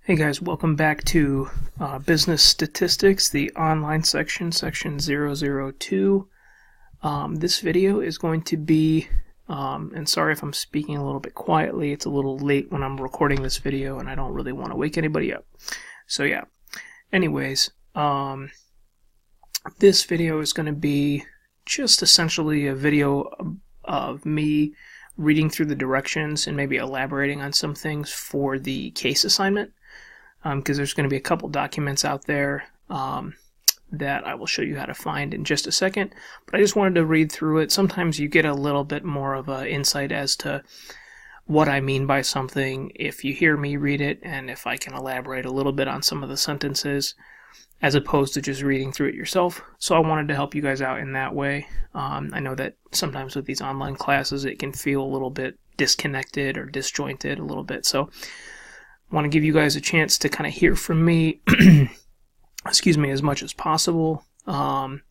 Hey guys, welcome back to Business Statistics, the online section, section 002. This video is going to be, and sorry if I'm speaking a little bit quietly, it's a little late when I'm recording this video and I don't really want to wake anybody up. So yeah, anyways, this video is going to be just essentially a video of me reading through the directions and maybe elaborating on some things for the case assignment. Because there's going to be a couple documents out there that I will show you how to find in just a second. But I just wanted to read through it. Sometimes you get a little bit more of an insight as to what I mean by something if you hear me read it and if I can elaborate a little bit on some of the sentences as opposed to just reading through it yourself. So I wanted to help you guys out in that way. I know that sometimes with these online classes it can feel a little bit disconnected or disjointed a little bit. So I want to give you guys a chance to kind of hear from me, excuse me, as much as possible. But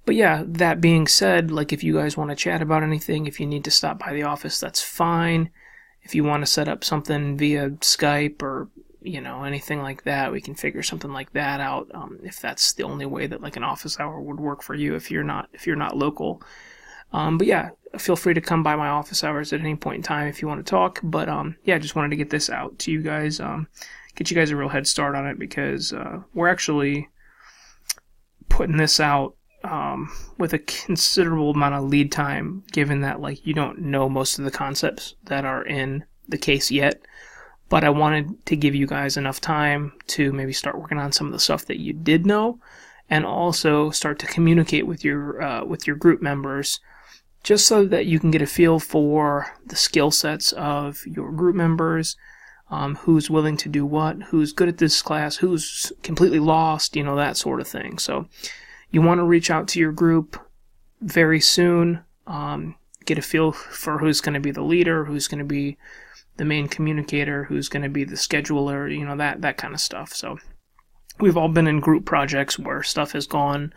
yeah, that being said, like if you guys want to chat about anything, if you need to stop by the office, that's fine. If you want to set up something via Skype or, you know, anything like that, we can figure something like that out. If that's the only way that like an office hour would work for you if you're not local. But yeah, feel free to come by my office hours at any point in time if you want to talk. But yeah, just wanted to get this out to you guys, get you guys a real head start on it because we're actually putting this out with a considerable amount of lead time, given that like you don't know most of the concepts that are in the case yet. But I wanted to give you guys enough time to maybe start working on some of the stuff that you did know, and also start to communicate with your group members, just so that you can get a feel for the skill sets of your group members, who's willing to do what, who's good at this class, who's completely lost, you know, that sort of thing. So you want to reach out to your group very soon, get a feel for who's going to be the leader, who's going to be the main communicator, who's going to be the scheduler, you know, that kind of stuff. So we've all been in group projects where stuff has gone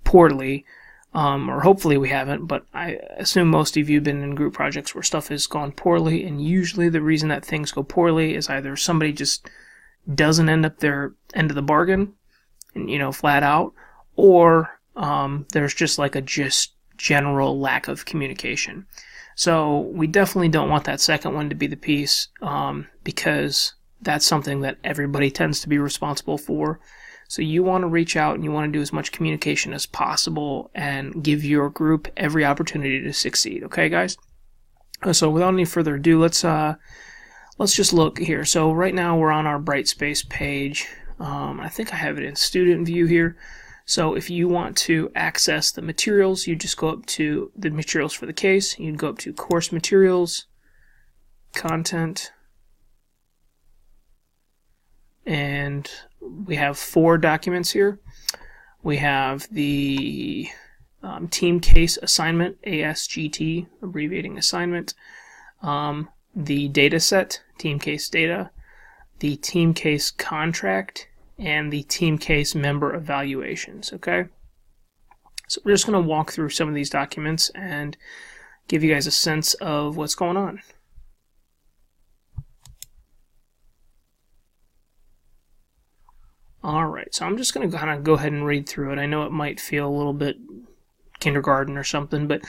poorly, or hopefully we haven't, but I assume most of you have been in group projects where stuff has gone poorly, and usually the reason that things go poorly is either somebody just doesn't end up their end of the bargain, and, you know, flat out, or there's just like a just general lack of communication. So we definitely don't want that second one to be the piece, because that's something that everybody tends to be responsible for. So you want to reach out and you want to do as much communication as possible and give your group every opportunity to succeed. Okay, guys? So without any further ado, let's just look here. So right now we're on our Brightspace page. I think I have it in student view here. So if you want to access the materials, you just go up to the materials for the case. You'd go up to course materials, content, and we have 4 documents here. We have the team case assignment, ASGT, abbreviating assignment, the data set, team case data, the team case contract, and the team case member evaluations, okay? So we're just going to walk through some of these documents and give you guys a sense of what's going on. Alright, so I'm just going to kind of go ahead and read through it. I know it might feel a little bit kindergarten or something, but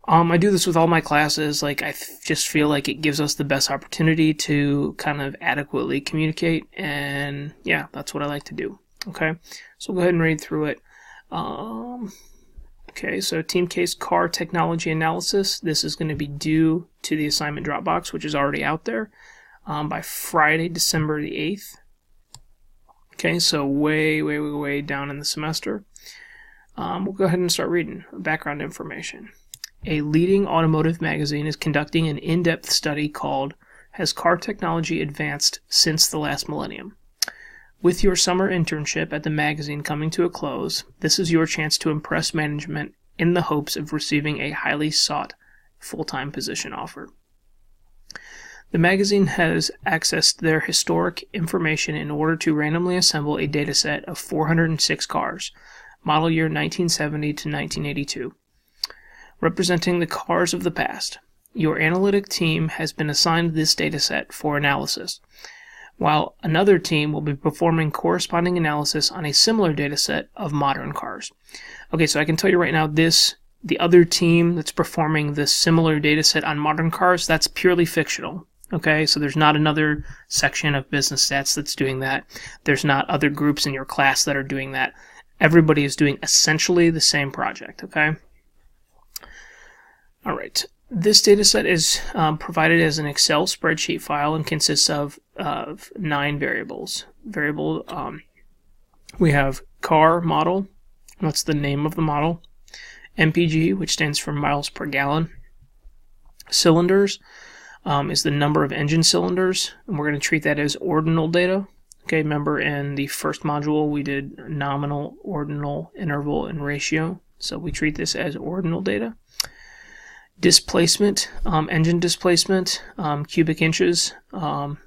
I do this with all my classes. Like, I just feel like it gives us the best opportunity to kind of adequately communicate, and yeah, that's what I like to do. Okay, so we'll go ahead and read through it. Okay, so team case car technology analysis. This is going to be due to the assignment Dropbox, which is already out there, by Friday, December the 8th. Okay, so way down in the semester. We'll go ahead and start reading background information. A leading automotive magazine is conducting an in-depth study called Has Car Technology Advanced Since the Last Millennium? With your summer internship at the magazine coming to a close, this is your chance to impress management in the hopes of receiving a highly sought full-time position offer. The magazine has accessed their historic information in order to randomly assemble a dataset of 406 cars, model year 1970 to 1982, representing the cars of the past. Your analytic team has been assigned this dataset for analysis. while another team will be performing corresponding analysis on a similar data set of modern cars. Okay, so I can tell you right now, the other team that's performing this similar data set on modern cars, that's purely fictional. Okay, so there's not another section of business stats that's doing that. There's not other groups in your class that are doing that. Everybody is doing essentially the same project, okay? All right. This data set is provided as an Excel spreadsheet file and consists of 9 variables. We have car model, that's the name of the model. MPG, which stands for miles per gallon. Cylinders is the number of engine cylinders, and we're going to treat that as ordinal data. Okay, remember in the first module we did nominal, ordinal, interval, and ratio. So we treat this as ordinal data. Displacement, engine displacement, cubic inches.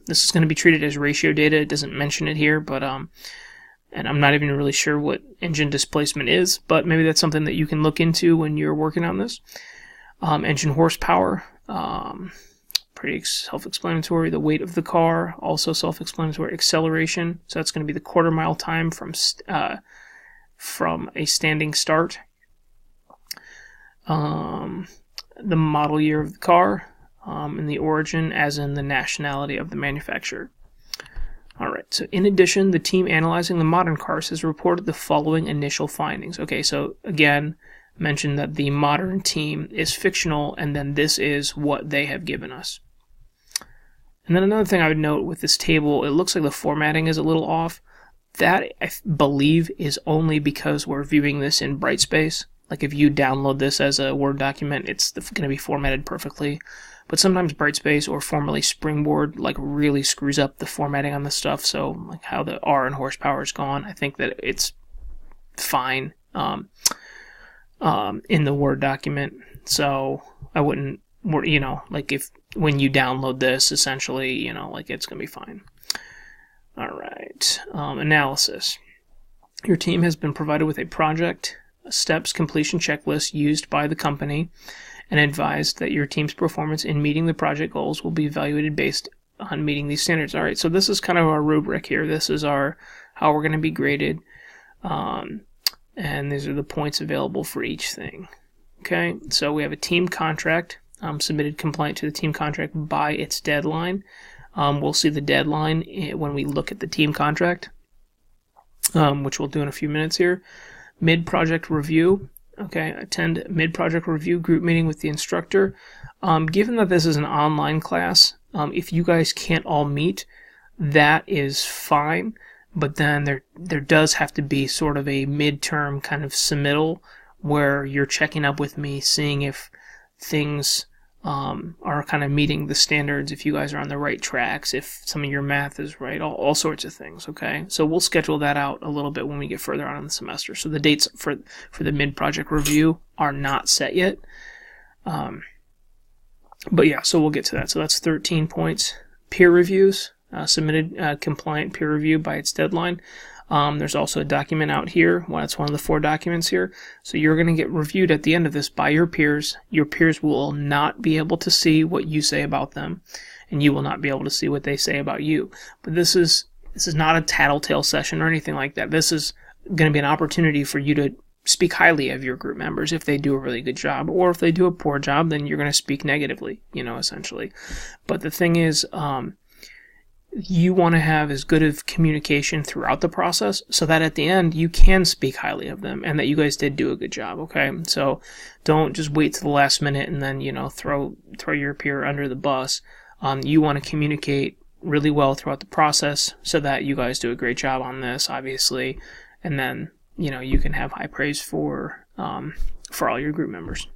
This is going to be treated as ratio data. It doesn't mention it here, but and I'm not even really sure what engine displacement is, but maybe that's something that you can look into when you're working on this. Engine horsepower, pretty self-explanatory. The weight of the car, also self-explanatory. Acceleration, so that's going to be the quarter mile time from a standing start. The model year of the car, and the origin, as in the nationality of the manufacturer. Alright, so in addition, the team analyzing the modern cars has reported the following initial findings. Okay, so again, mentioned that the modern team is fictional, and then this is what they have given us. And then another thing I would note with this table, it looks like the formatting is a little off. That, I believe, is only because we're viewing this in Brightspace. Like if you download this as a Word document, it's going to be formatted perfectly. But sometimes Brightspace, or formerly Springboard, like really screws up the formatting on this stuff. So like how the R and horsepower is gone, I think that it's fine in the Word document. So I wouldn't, like if when you download this, essentially, like it's going to be fine. All right, analysis. Your team has been provided with a project steps completion checklist used by the company, and advised that your team's performance in meeting the project goals will be evaluated based on meeting these standards. All right, so this is kind of our rubric here. This is how we're going to be graded, and these are the points available for each thing. Okay, so we have a team contract submitted compliant to the team contract by its deadline. We'll see the deadline when we look at the team contract, which we'll do in a few minutes here. Mid-project review. Okay, attend mid-project review group meeting with the instructor. Given that this is an online class, if you guys can't all meet, that is fine. But then there does have to be sort of a midterm kind of submittal where you're checking up with me, seeing if things are kind of meeting the standards, if you guys are on the right tracks, if some of your math is right, all sorts of things, okay? So we'll schedule that out a little bit when we get further on in the semester. So the dates for the mid-project review are not set yet. But yeah, so we'll get to that. So that's 13 points. Peer reviews, submitted compliant peer review by its deadline. There's also a document out here. Well, that's one of the 4 documents here. So you're going to get reviewed at the end of this by your peers. Your peers will not be able to see what you say about them, and you will not be able to see what they say about you. But this is not a tattletale session or anything like that. This is going to be an opportunity for you to speak highly of your group members if they do a really good job, or if they do a poor job, then you're going to speak negatively, essentially. But the thing is, you want to have as good of communication throughout the process so that at the end you can speak highly of them and that you guys did do a good job, okay? So don't just wait to the last minute and then, throw your peer under the bus. You want to communicate really well throughout the process so that you guys do a great job on this, obviously, and then, you can have high praise for all your group members.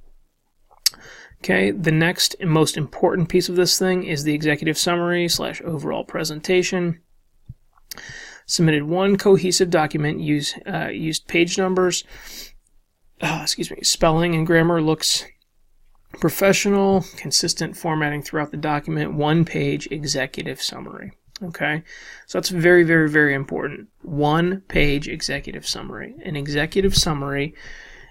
Okay, the next and most important piece of this thing is the executive summary / overall presentation. Submitted one cohesive document, used page numbers, spelling and grammar looks professional, consistent formatting throughout the document, 1-page executive summary. Okay, so that's very, very, very important. 1-page executive summary. An executive summary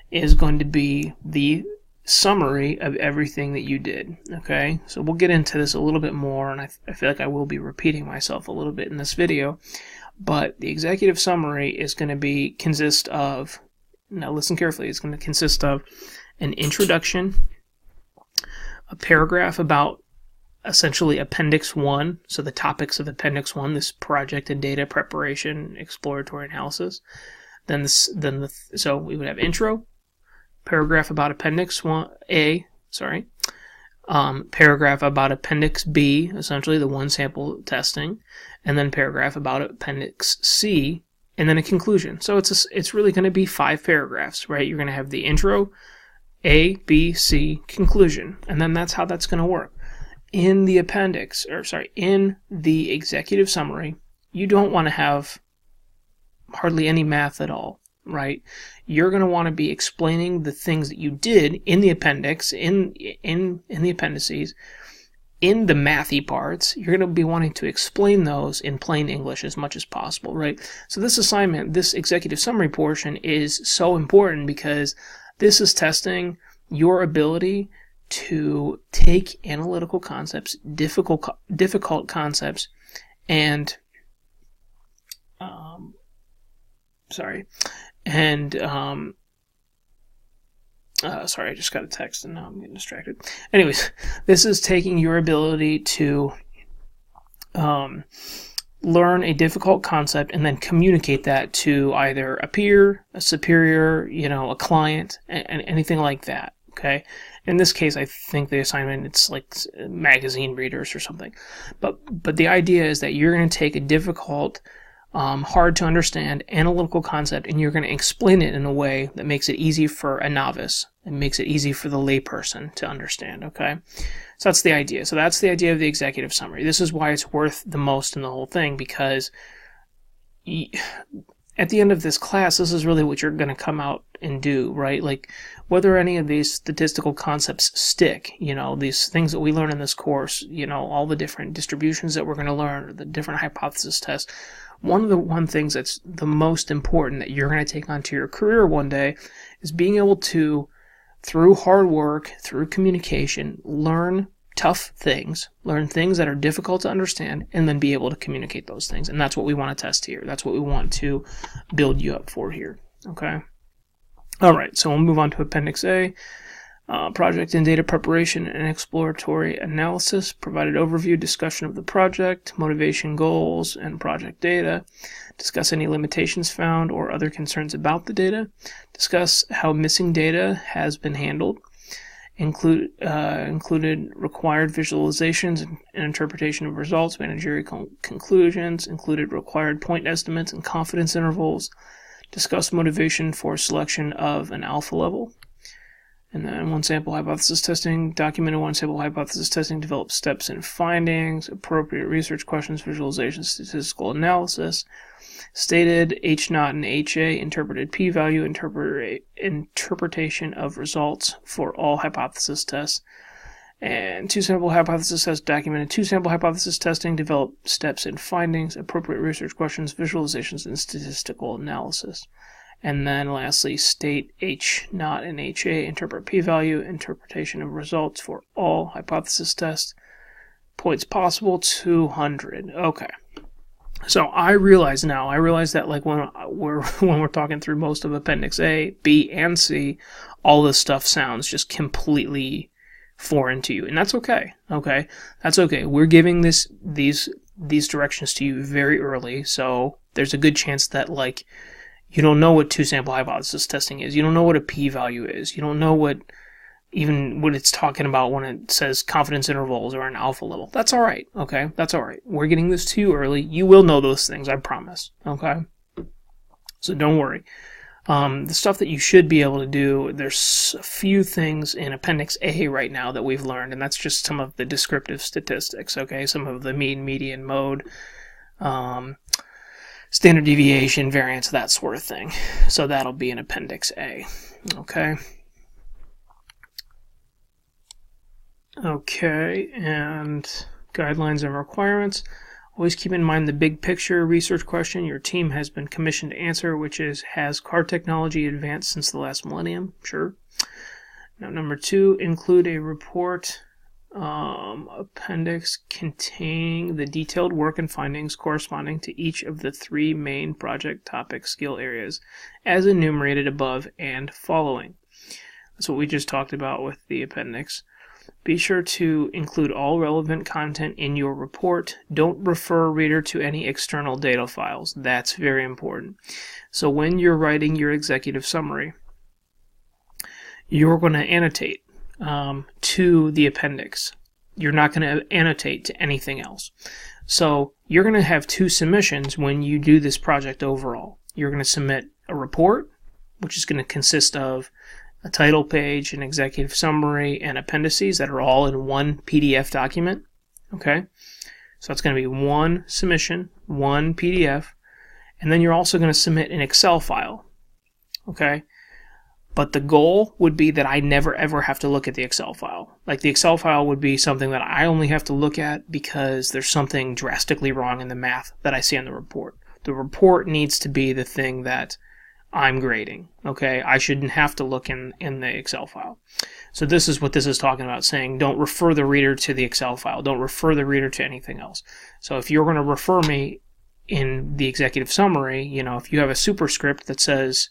is going to be the summary of everything that you did. Okay, so we'll get into this a little bit more, and I feel like I will be repeating myself a little bit in this video, but the executive summary is going to consist of, now listen carefully, it's going to consist of an introduction, a paragraph about essentially Appendix 1, so the topics of Appendix 1, this project and data preparation, exploratory analysis. So we would have intro, paragraph about Appendix 1A, paragraph about Appendix B, essentially the one sample testing, and then paragraph about Appendix C, and then a conclusion. So it's really going to be 5 paragraphs, right? You're going to have the intro, A, B, C, conclusion, and then that's how that's going to work. In the in the executive summary, you don't want to have hardly any math at all, right? You're going to want to be explaining the things that you did in the appendix, in the appendices, in the mathy parts. You're going to be wanting to explain those in plain English as much as possible, right? So this assignment, this executive summary portion, is so important because this is testing your ability to take analytical concepts, difficult concepts, and sorry, I just got a text and now I'm getting distracted. Anyways, this is taking your ability to learn a difficult concept and then communicate that to either a peer, a superior, a client, and anything like that. Okay. In this case, I think the assignment, it's like magazine readers or something. But the idea is that you're going to take a difficult, hard to understand analytical concept and you're going to explain it in a way that makes it easy for a novice and makes it easy for the layperson to understand. Okay. So that's the idea. So that's the idea of the executive summary. This is why it's worth the most in the whole thing, because at the end of this class, this is really what you're going to come out and do, right? Like, whether any of these statistical concepts stick, these things that we learn in this course, all the different distributions that we're going to learn, the different hypothesis tests. One of the things that's the most important that you're going to take onto your career one day is being able to, through hard work, through communication, learn tough things, learn things that are difficult to understand, and then be able to communicate those things. And that's what we want to test here. That's what we want to build you up for here. Okay. All right. So we'll move on to Appendix A. Project and data preparation and exploratory analysis. Provided overview, discussion of the project, motivation, goals, and project data. Discuss any limitations found or other concerns about the data. Discuss how missing data has been handled. Included required visualizations and interpretation of results, managerial conclusions, included required point estimates and confidence intervals, discuss motivation for selection of an alpha level, and then one sample hypothesis testing, documented one sample hypothesis testing, develop steps and findings, appropriate research questions, visualization, statistical analysis, stated H0 and HA, interpreted p-value, interpretation of results for all hypothesis tests, and 2 sample hypothesis tests, documented 2 sample hypothesis testing, develop steps and findings, appropriate research questions, visualizations, and statistical analysis. And then lastly, state H0 and HA, interpret p-value, interpretation of results for all hypothesis tests, points possible, 200. Okay. So I realize that like when we're talking through most of Appendix A, B, and C, all this stuff sounds just completely foreign to you, and that's okay. Okay, that's okay. We're giving these directions to you very early, so there's a good chance that like you don't know what 2 sample hypothesis testing is. You don't know what a p-value is. You don't know what it's talking about when it says confidence intervals or an alpha level. That's all right, okay? That's all right. We're getting this to you early. You will know those things, I promise, okay? So don't worry. The stuff that you should be able to do, there's a few things in Appendix A right now that we've learned, and that's just some of the descriptive statistics, okay? Some of the mean, median, mode, standard deviation, variance, that sort of thing. So that'll be in Appendix A, okay? Okay, and guidelines and requirements. Always keep in mind the big picture research question your team has been commissioned to answer, which is, has car technology advanced since the last millennium? Sure. Now, number 2, include a report appendix containing the detailed work and findings corresponding to each of the 3 main project topic skill areas as enumerated above and following. That's what we just talked about with the appendix. Be sure to include all relevant content in your report. Don't refer a reader to any external data files. That's very important. So when you're writing your executive summary, you're going to annotate to the appendix. You're not going to annotate to anything else. So you're going to have 2 submissions when you do this project overall. You're going to submit a report, which is going to consist of a title page, an executive summary, and appendices that are all in one PDF document. Okay? So it's going to be 1 submission, 1 PDF, and then you're also going to submit an Excel file. Okay? But the goal would be that I never ever have to look at the Excel file. Like the Excel file would be something that I only have to look at because there's something drastically wrong in the math that I see on the report. The report needs to be the thing that I'm grading. Okay, I shouldn't have to look in the Excel file. So this is what this is talking about, saying don't refer the reader to the Excel file. Don't refer the reader to anything else. So if you're going to refer me in the executive summary, if you have a superscript that says,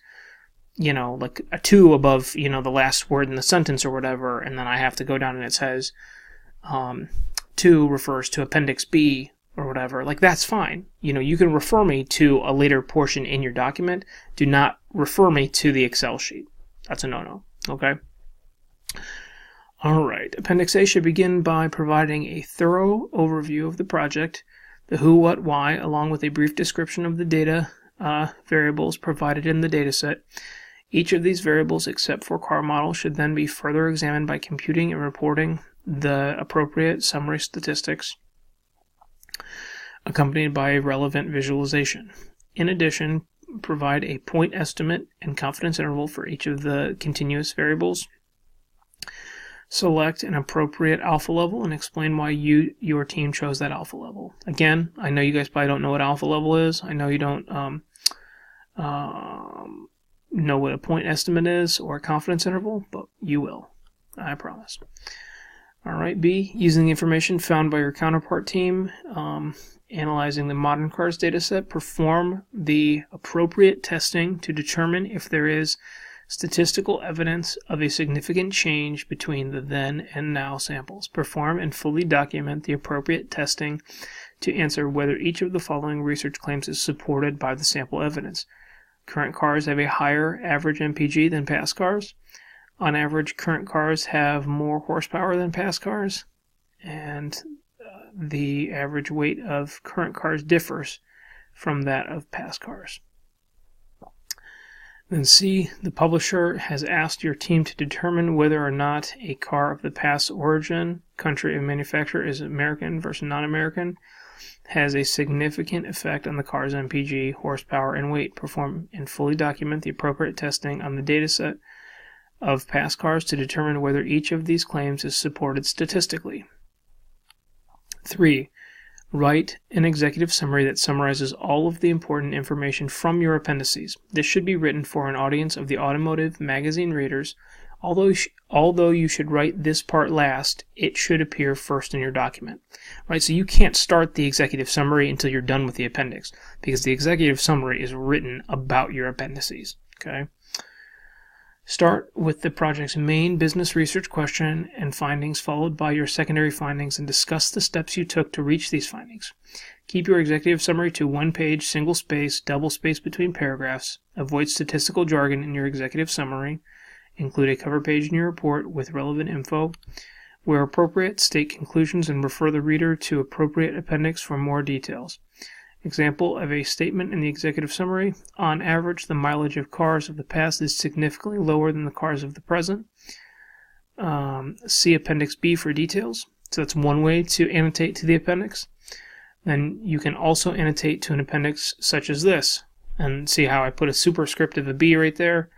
like a 2 above, the last word in the sentence or whatever, and then I have to go down and it says 2 refers to Appendix B or whatever, like that's fine. You can refer me to a later portion in your document. Do not refer me to the Excel sheet. That's a no-no, okay? All right, Appendix A should begin by providing a thorough overview of the project, the who, what, why, along with a brief description of the data variables provided in the dataset. Each of these variables, except for car model, should then be further examined by computing and reporting the appropriate summary statistics, accompanied by a relevant visualization. In addition, provide a point estimate and confidence interval for each of the continuous variables. Select an appropriate alpha level and explain why your team chose that alpha level. Again, I know you guys probably don't know what alpha level is. I know you don't know what a point estimate is or a confidence interval, but you will. I promise. Alright, B, using the information found by your counterpart team, analyzing the modern cars dataset, perform the appropriate testing to determine if there is statistical evidence of a significant change between the then and now samples. Perform and fully document the appropriate testing to answer whether each of the following research claims is supported by the sample evidence. Current cars have a higher average MPG than past cars. On average, current cars have more horsepower than past cars, and the average weight of current cars differs from that of past cars. Then C, the publisher has asked your team to determine whether or not a car of the past origin, country of manufacture is American versus non-American, has a significant effect on the car's MPG, horsepower, and weight. Perform and fully document the appropriate testing on the dataset of past cars to determine whether each of these claims is supported statistically. 3. Write an executive summary that summarizes all of the important information from your appendices. This should be written for an audience of the automotive magazine readers. Although you should write this part last, it should appear first in your document. Right? So you can't start the executive summary until you're done with the appendix, because the executive summary is written about your appendices. Okay? Start with the project's main business research question and findings, followed by your secondary findings, and discuss the steps you took to reach these findings. Keep your executive summary to one page, single space, double space between paragraphs. Avoid statistical jargon in your executive summary. Include a cover page in your report with relevant info. Where appropriate, state conclusions and refer the reader to appropriate appendix for more details. Example of a statement in the executive summary: on average, the mileage of cars of the past is significantly lower than the cars of the present. See Appendix B for details. So that's one way to annotate to the appendix. Then you can also annotate to an appendix such as this. And see how I put a superscript of a B right there?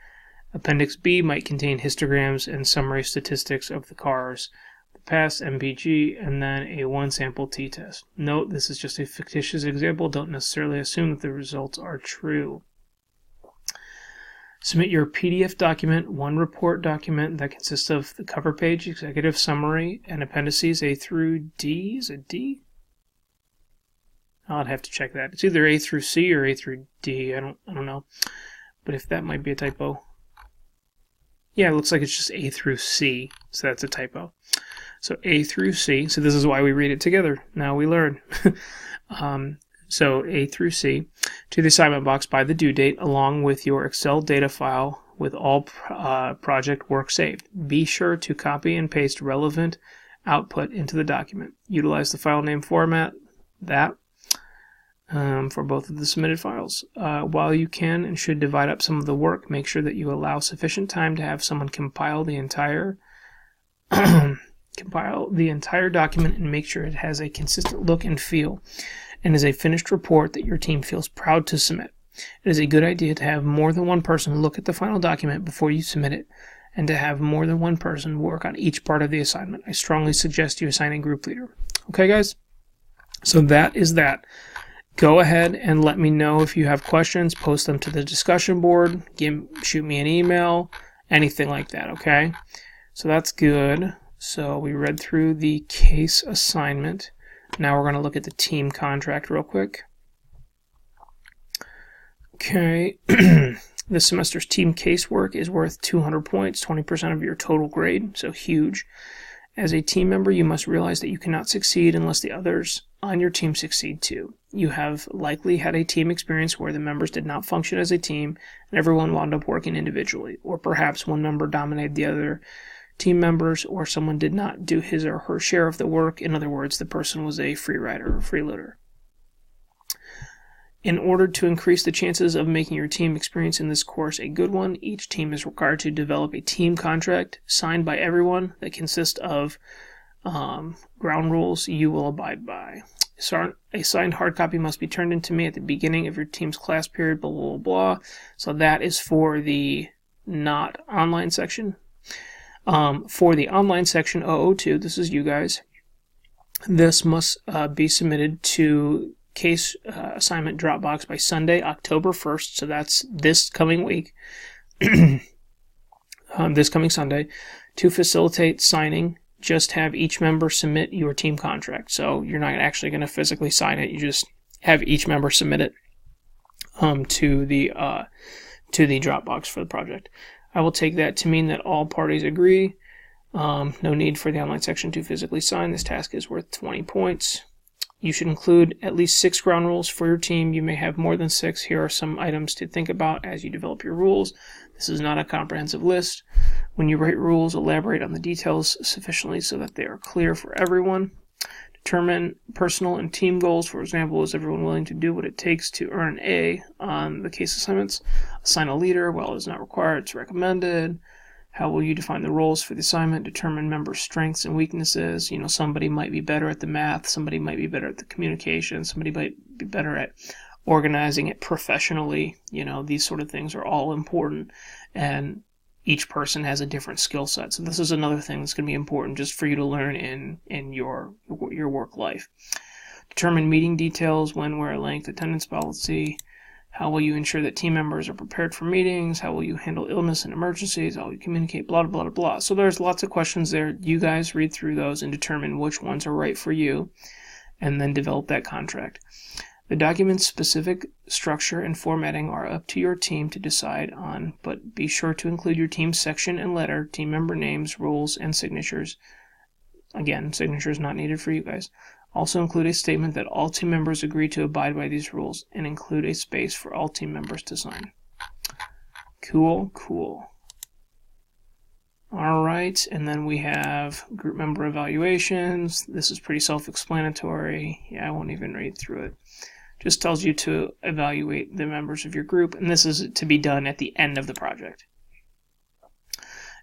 Appendix B might contain histograms and summary statistics of the cars, the past, MPG, and then a one-sample t-test. Note, this is just a fictitious example. Don't necessarily assume that the results are true. Submit your PDF document, one report document that consists of the cover page, executive summary, and appendices A through D. Is it D? I'd have to check that. It's either A through C or A through D. I don't know. But if that might be a typo. Yeah, it looks like it's just A through C, so that's a typo. So A through C. So this is why we read it together. Now we learn. So A through C to the assignment box by the due date, along with your Excel data file with all project work saved. Be sure to copy and paste relevant output into the document. Utilize the file name format for both of the submitted files. While you can and should divide up some of the work, make sure that you allow sufficient time to have someone compile the entire document and make sure it has a consistent look and feel and is a finished report that your team feels proud to submit. It is a good idea to have more than one person look at the final document before you submit it, and to have more than one person work on each part of the assignment. I strongly suggest you assign a group leader. Okay, guys? So that is that. Go ahead and let me know if you have questions. Post them to the discussion board. Shoot me an email. Anything like that, okay? So that's good. So we read through the case assignment. Now we're going to look at the team contract real quick. Okay. This semester's team casework is worth 200 points, 20% of your total grade, so huge. As a team member, you must realize that you cannot succeed unless the others on your team succeed too. You have likely had a team experience where the members did not function as a team and everyone wound up working individually, or perhaps one member dominated the other team members, or someone did not do his or her share of the work. In other words, the person was a free rider or freeloader. In order to increase the chances of making your team experience in this course a good one, each team is required to develop a team contract signed by everyone that consists of ground rules you will abide by. So a signed hard copy must be turned in to me at the beginning of your team's class period, blah, blah, blah. So that is for the not online section. For the online section 002, this is you guys. This must be submitted to case assignment Dropbox by Sunday, October 1st. So that's this coming week, this coming Sunday. To facilitate signing, just have each member submit your team contract. So you're not actually going to physically sign it. You just have each member submit it to the Dropbox for the project. I will take that to mean that all parties agree. No need for the online section to physically sign. This task is worth 20 points. You should include at least 6 ground rules for your team. You may have more than 6. Here are some items to think about as you develop your rules. This is not a comprehensive list. When you write rules, elaborate on the details sufficiently so that they are clear for everyone. Determine personal and team goals. For example, is everyone willing to do what it takes to earn an A on the case assignments? Assign a leader. While it is not required, it's recommended. How will you define the roles for the assignment? Determine members' strengths and weaknesses. Somebody might be better at the math. Somebody might be better at the communication. Somebody might be better at organizing it professionally. These sort of things are all important. And each person has a different skill set. So this is another thing that's going to be important just for you to learn in your work life. Determine meeting details, when, where, length, attendance policy. How will you ensure that team members are prepared for meetings? How will you handle illness and emergencies? How will you communicate? Blah, blah, blah, blah. So there's lots of questions there. You guys read through those and determine which ones are right for you, and then develop that contract. The document's specific structure and formatting are up to your team to decide on, but be sure to include your team section and letter, team member names, rules, and signatures. Again, signatures not needed for you guys. Also include a statement that all team members agree to abide by these rules, and include a space for all team members to sign. Cool. All right, and then we have group member evaluations. This is pretty self-explanatory. Yeah, I won't even read through it. Just tells you to evaluate the members of your group, and this is to be done at the end of the project.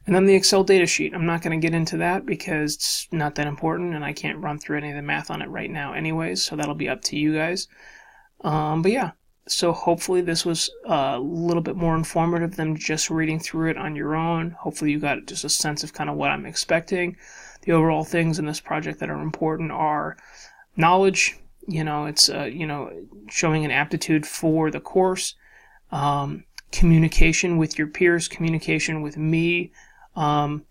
And then the Excel data sheet. I'm not going to get into that because it's not that important, and I can't run through any of the math on it right now anyways, so that'll be up to you guys. But yeah, so hopefully this was a little bit more informative than just reading through it on your own. Hopefully you got just a sense of kind of what I'm expecting. The overall things in this project that are important are knowledge. It's showing an aptitude for the course, communication with your peers, communication with me,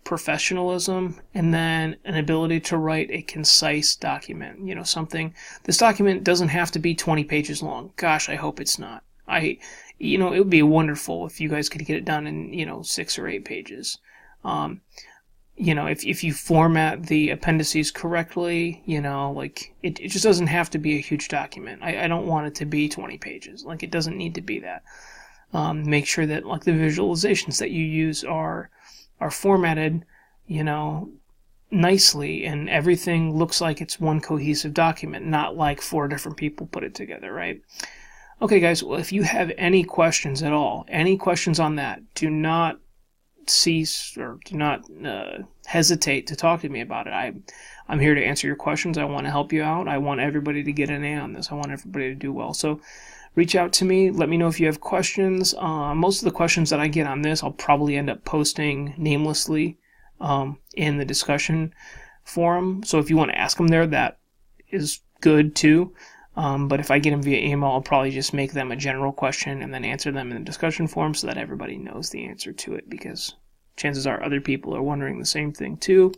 professionalism, and then an ability to write a concise document. This document doesn't have to be 20 pages long. Gosh, I hope it's not. It would be wonderful if you guys could get it done in, 6 or 8 pages. If you format the appendices correctly, it just doesn't have to be a huge document. I don't want it to be 20 pages. It doesn't need to be that. Make sure that the visualizations that you use are formatted, nicely, and everything looks like it's one cohesive document, not like 4 different people put it together, right? Okay, guys, well, if you have any questions at all, any questions on that, do not cease or do not hesitate to talk to me about it. I'm here to answer your questions. I want to help you out. I want everybody to get an A on this. I want everybody to do well. So reach out to me. Let me know if you have questions. Most of the questions that I get on this, I'll probably end up posting namelessly in the discussion forum. So if you want to ask them there, that is good too. But if I get them via email, I'll probably just make them a general question and then answer them in the discussion forum so that everybody knows the answer to it, because chances are other people are wondering the same thing too.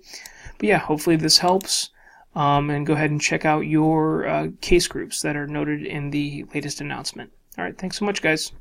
But yeah, hopefully this helps. And go ahead and check out your case groups that are noted in the latest announcement. All right, thanks so much, guys.